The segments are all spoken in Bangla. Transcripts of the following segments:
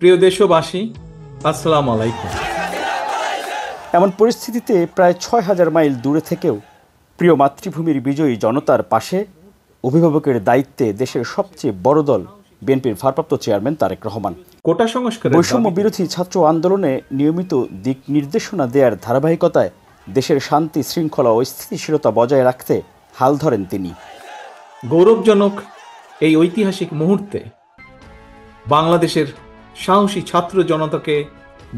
প্রিয় দেশবাসী, আসসালামু আলাইকুম। এমন পরিস্থিতিতে প্রায় ৬,০০০ মাইল দূরে থেকেও প্রিয় মাতৃভূমির বিজয়ী জনতার পাশে অভিভাবকের দায়িত্বে দেশের সবচেয়ে বড় দল বিএনপির ভারপ্রাপ্ত চেয়ারম্যান তারেক রহমান। কোটা সংস্কার বৈষম্য বিরোধী ছাত্র আন্দোলনে নিয়মিত দিক নির্দেশনা দেওয়ার ধারাবাহিকতায় দেশের শান্তি শৃঙ্খলা ও স্থিতিশীলতা বজায় রাখতে হাল ধরেন তিনি। গৌরবজনক এই ঐতিহাসিক মুহূর্তে বাংলাদেশের সাহসী ছাত্র জনতাকে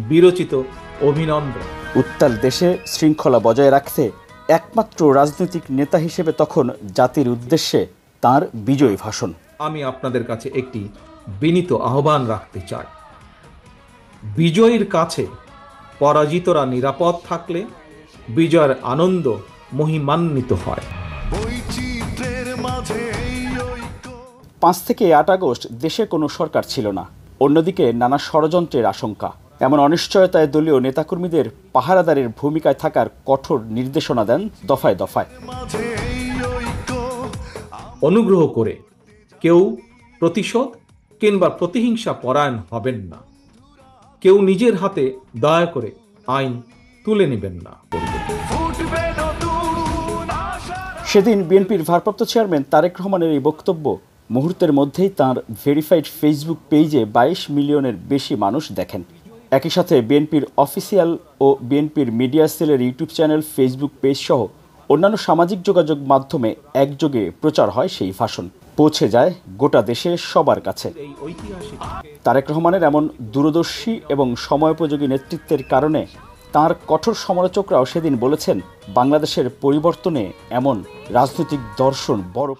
বিরচিত অভিনন্দন। উত্তাল দেশে শৃঙ্খলা বজায় রাখতে একমাত্র রাজনৈতিক নেতা হিসেবে তখন জাতির উদ্দেশ্যে তার বিজয়ী ভাষণ। আমি আপনাদের কাছে একটি বিনীত আহ্বান রাখতে চাই। বিজয়ীর কাছে পরাজিতরা নিরাপদ থাকলে বিজয়ের আনন্দ মহিমান্বিত হয়। ৫ থেকে ৮ আগস্ট দেশে কোনো সরকার ছিল না। অন্যদিকে নানা ষড়যন্ত্রের আশঙ্কা। এমন অনিশ্চয়তায় দলীয় নেতাকর্মীদের পাহারাদারের ভূমিকায় থাকার কঠোর নির্দেশনা দেন দফায় দফায়। অনুগ্রহ করে কেউ প্রতিশোধ কিংবা প্রতিহিংসা পরায়ণ হবেন না। কেউ নিজের হাতে দয়া করে আইন তুলে নেবেন না। সেদিন বিএনপির ভারপ্রাপ্ত চেয়ারম্যান তারেক রহমানের এই বক্তব্য মুহূর্তের মধ্যেই তাঁর ভেরিফাইড ফেসবুক পেজে ২২ মিলিয়নের বেশি মানুষ দেখেন। একই সাথে বিএনপির অফিসিয়াল ও বিএনপির মিডিয়া সেলের ইউটিউব চ্যানেল, ফেসবুক পেজ সহ অন্যান্য সামাজিক যোগাযোগ মাধ্যমে একযোগে প্রচার হয় সেই ভাষণ। পৌঁছে যায় গোটা দেশে সবার কাছে। তারেক রহমানের এমন দূরদর্শী এবং সময়োপযোগী নেতৃত্বের কারণে তাঁর কঠোর সমালোচকরাও সেদিন বলেছেন, বাংলাদেশের পরিবর্তনে এমন রাজনৈতিক দর্শন বড়।